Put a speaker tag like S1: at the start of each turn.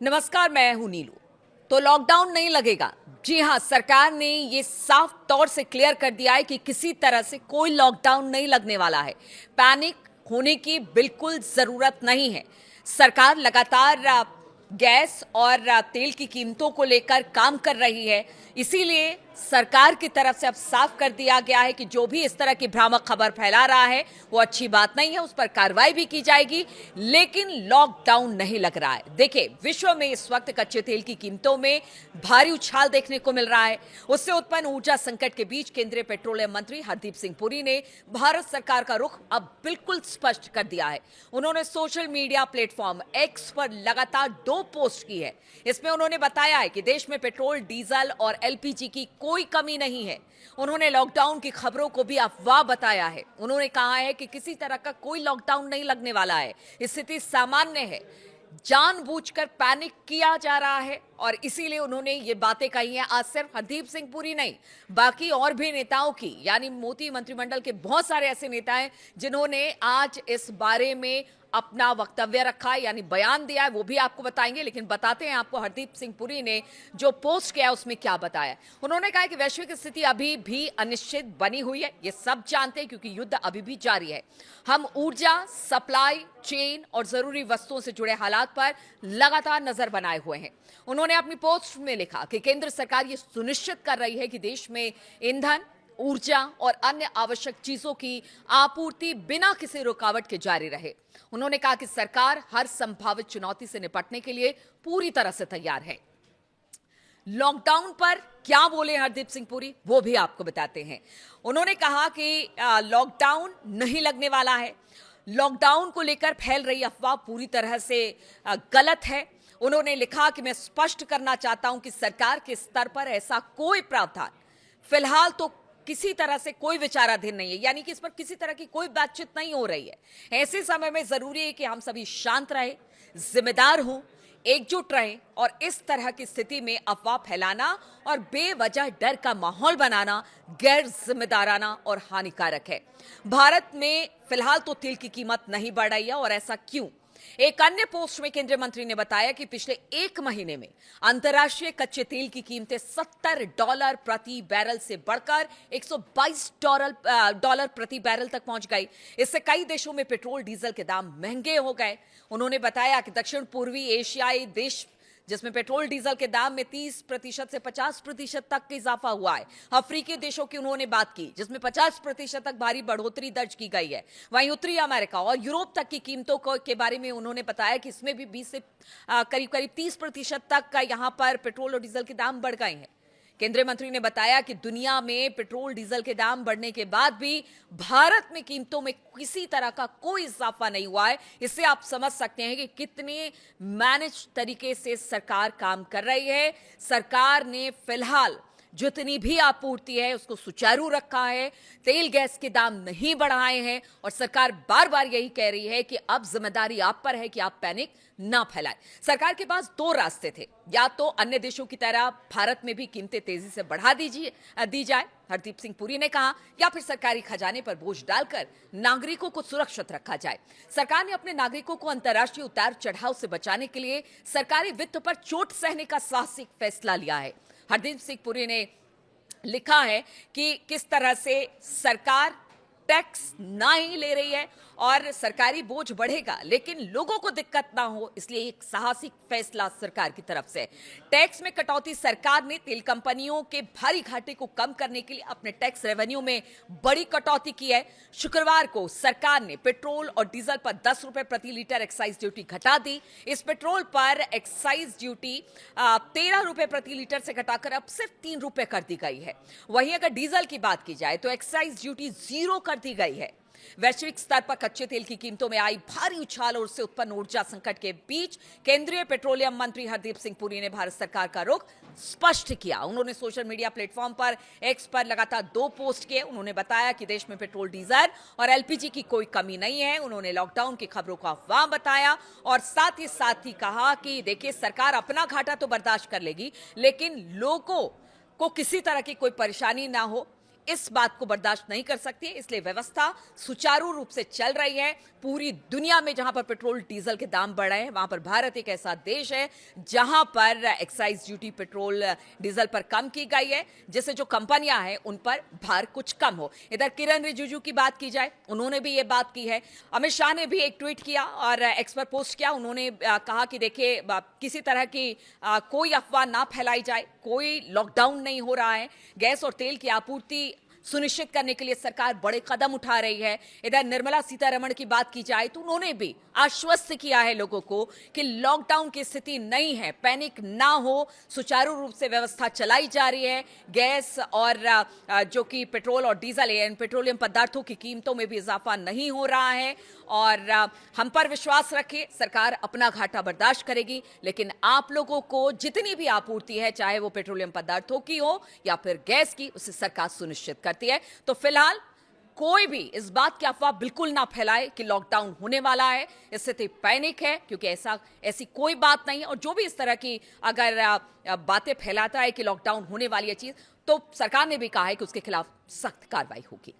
S1: नमस्कार, मैं हूं नीलू। तो लॉकडाउन नहीं लगेगा। जी हां, सरकार ने ये साफ तौर से क्लियर कर दिया है कि किसी तरह से कोई लॉकडाउन नहीं लगने वाला है। पैनिक होने की बिल्कुल जरूरत नहीं है। सरकार लगातार गैस और तेल की कीमतों को लेकर काम कर रही है। इसीलिए सरकार की तरफ से अब साफ कर दिया गया है कि जो भी इस तरह की भ्रामक खबर फैला रहा है वो अच्छी बात नहीं है, उस पर कार्रवाई भी की जाएगी, लेकिन लॉकडाउन नहीं लग रहा है। देखिए, विश्व में इस वक्त कच्चे तेल की कीमतों में भारी उछाल देखने को मिल रहा है। उससे उत्पन्न ऊर्जा संकट के बीच केंद्रीय पेट्रोलियम मंत्री हरदीप सिंह पुरी ने भारत सरकार का रुख अब बिल्कुल स्पष्ट कर दिया है। उन्होंने सोशल मीडिया प्लेटफॉर्म एक्स पर लगातार 2 पोस्ट की है। इसमें उन्होंने बताया है कि देश में पेट्रोल, डीजल और एलपीजी की कोई कमी नहीं है। उन्होंने लॉकडाउन की खबरों को भी अफवाह बताया है। उन्होंने कहा है कि किसी तरह का कोई लॉकडाउन नहीं लगने वाला है, स्थिति सामान्य है, जानबूझकर पैनिक किया जा रहा है। और इसीलिए उन्होंने ये बातें कही हैं। आज सिर्फ हरदीप सिंह पुरी नहीं, बाकी और भी नेताओं की, यानी मोदी मंत्रिमंडल के बहुत सारे ऐसे नेता हैं जिन्होंने आज इस बारे में अपना वक्तव्य रखा है, यानी बयान दिया है। वो भी आपको बताएंगे, लेकिन बताते हैं आपको हरदीप सिंह पुरी ने जो पोस्ट किया उसमें क्या बताया। उन्होंने कहा कि वैश्विक स्थिति अभी भी अनिश्चित बनी हुई है, ये सब जानते हैं क्योंकि युद्ध अभी भी जारी है। हम ऊर्जा सप्लाई चेन और जरूरी वस्तुओं से जुड़े हालात पर लगातार नजर बनाए हुए हैं। उन्होंने अपनी पोस्ट में लिखा कि केंद्र सरकार ये सुनिश्चित कर रही है कि देश में ईंधन, ऊर्जा और अन्य आवश्यक चीजों की आपूर्ति बिना किसी रुकावट के जारी रहे। उन्होंने कहा कि सरकार हर संभावित चुनौती से निपटने के लिए पूरी तरह से तैयार है। लॉकडाउन पर क्या बोले हरदीप सिंह पुरी, वो भी आपको बताते हैं। उन्होंने कहा कि लॉकडाउन नहीं लगने वाला है। लॉकडाउन को लेकर फैल रही अफवाह पूरी तरह से गलत है। उन्होंने लिखा कि मैं स्पष्ट करना चाहता हूं कि सरकार के स्तर पर ऐसा कोई प्रावधान फिलहाल तो किसी तरह से कोई विचाराधीन नहीं है, यानी कि इस पर किसी तरह की कोई बातचीत नहीं हो रही है। ऐसे समय में जरूरी है कि हम सभी शांत रहें, जिम्मेदार हों, एकजुट रहें और इस तरह की स्थिति में अफवाह फैलाना और बेवजह डर का माहौल बनाना गैर जिम्मेदाराना और हानिकारक है। भारत में फिलहाल तो तेल की कीमत नहीं बढ़ रही है, और ऐसा क्यों? एक अन्य पोस्ट में केंद्रीय मंत्री ने बताया कि पिछले 1 महीने में अंतर्राष्ट्रीय कच्चे तेल की कीमतें $70 प्रति बैरल से बढ़कर $122 प्रति बैरल तक पहुंच गई। इससे कई देशों में पेट्रोल डीजल के दाम महंगे हो गए। उन्होंने बताया कि दक्षिण पूर्वी एशियाई देश जिसमें पेट्रोल डीजल के दाम में 30% से 50% तक का इजाफा हुआ है। अफ्रीकी देशों की उन्होंने बात की जिसमें 50% तक भारी बढ़ोतरी दर्ज की गई है। वहीं उत्तरी अमेरिका और यूरोप तक की कीमतों के बारे में उन्होंने बताया कि इसमें भी 20 से करीब 30% तक का यहां पर पेट्रोल और डीजल के दाम बढ़ गए हैं। केंद्रीय मंत्री ने बताया कि दुनिया में पेट्रोल डीजल के दाम बढ़ने के बाद भी भारत में कीमतों में किसी तरह का कोई इजाफा नहीं हुआ है। इससे आप समझ सकते हैं कि कितने मैनेज तरीके से सरकार काम कर रही है। सरकार ने फिलहाल जितनी भी आपूर्ति है उसको सुचारू रखा है, तेल गैस के दाम नहीं बढ़ाए हैं, और सरकार बार बार यही कह रही है कि अब जिम्मेदारी आप पर है कि आप पैनिक ना फैलाएं। सरकार के पास 2 रास्ते थे, या तो अन्य देशों की तरह भारत में भी कीमतें तेजी से बढ़ा दी जाए, हरदीप सिंह पुरी ने कहा, या फिर सरकारी खजाने पर बोझ डालकर नागरिकों को सुरक्षित रखा जाए। सरकार ने अपने नागरिकों को अंतर्राष्ट्रीय उतार चढ़ाव से बचाने के लिए सरकारी वित्त पर चोट सहने का साहसिक फैसला लिया है। हरदीप सिंह पुरी ने लिखा है कि किस तरह से सरकार टैक्स ना ही ले रही है और सरकारी बोझ बढ़ेगा लेकिन लोगों को दिक्कत ना हो, इसलिए एक साहसिक फैसला सरकार की तरफ से। टैक्स में कटौती। सरकार ने तेल कंपनियों के भारी घाटे को कम करने के लिए अपने टैक्स रेवेन्यू में बड़ी कटौती की है। शुक्रवार को सरकार ने पेट्रोल और डीजल पर 10 रुपए प्रति लीटर एक्साइज ड्यूटी घटा दी। इस पेट्रोल पर एक्साइज ड्यूटी 13 रुपए प्रति लीटर से घटाकर अब सिर्फ 3 रुपए कर दी गई है। वहीं अगर डीजल की बात की जाए तो एक्साइज ड्यूटी 0 कर दी गई है। वैश्विक स्तर पर कच्चे तेल की कीमतों में आई भारी उछाल और उससे उत्पन्न ऊर्जा संकट के बीच केंद्रीय पेट्रोलियम मंत्री हरदीप सिंह पुरी ने भारत सरकार का रुख स्पष्ट किया। उन्होंने सोशल मीडिया प्लेटफॉर्म पर एक्स पर लगातार 2 पोस्ट किए। उन्होंने बताया कि देश में पेट्रोल, डीजल और एलपीजी की कोई कमी नहीं है। उन्होंने लॉकडाउन की खबरों को अफवाह बताया और साथ ही कहा कि देखिए, सरकार अपना घाटा तो बर्दाश्त कर लेगी लेकिन लोगों को किसी तरह की कोई परेशानी ना हो, इस बात को बर्दाश्त नहीं कर सकती है, इसलिए व्यवस्था सुचारू रूप से चल रही है। पूरी दुनिया में जहां पर पेट्रोल डीजल के दाम बढ़ रहे हैं, वहां पर भारत एक ऐसा देश है जहां पर एक्साइज ड्यूटी पेट्रोल डीजल पर कम की गई है, जिससे जो कंपनियां हैं उन पर भार कुछ कम हो। इधर किरण रिजिजू की बात की जाए, उन्होंने भी ये बात की है। अमित शाह ने भी एक ट्वीट किया और एक्स पर पोस्ट किया। उन्होंने कहा कि देखिए, किसी तरह की कोई अफवाह ना फैलाई जाए, कोई लॉकडाउन नहीं हो रहा है। गैस और तेल की आपूर्ति सुनिश्चित करने के लिए सरकार बड़े कदम उठा रही है। इधर निर्मला सीतारमण की बात की जाए तो उन्होंने भी आश्वस्त किया है लोगों को कि लॉकडाउन की स्थिति नहीं है, पैनिक ना हो, सुचारू रूप से व्यवस्था चलाई जा रही है। गैस और जो कि पेट्रोल और डीजल है, इन पेट्रोलियम पदार्थों की कीमतों में भी इजाफा नहीं हो रहा है और हम पर विश्वास रखिए, सरकार अपना घाटा बर्दाश्त करेगी, लेकिन आप लोगों को जितनी भी आपूर्ति है, चाहे वो पेट्रोलियम पदार्थों की हो या फिर गैस की, उसे सरकार सुनिश्चित करती है। तो फिलहाल कोई भी इस बात की अफवाह बिल्कुल ना फैलाए कि लॉकडाउन होने वाला है। स्थिति पैनिक है, क्योंकि ऐसी कोई बात नहीं है। और जो भी इस तरह की अगर बातें फैलाता है कि लॉकडाउन होने वाली है चीज, तो सरकार ने भी कहा है कि उसके खिलाफ सख्त कार्रवाई होगी।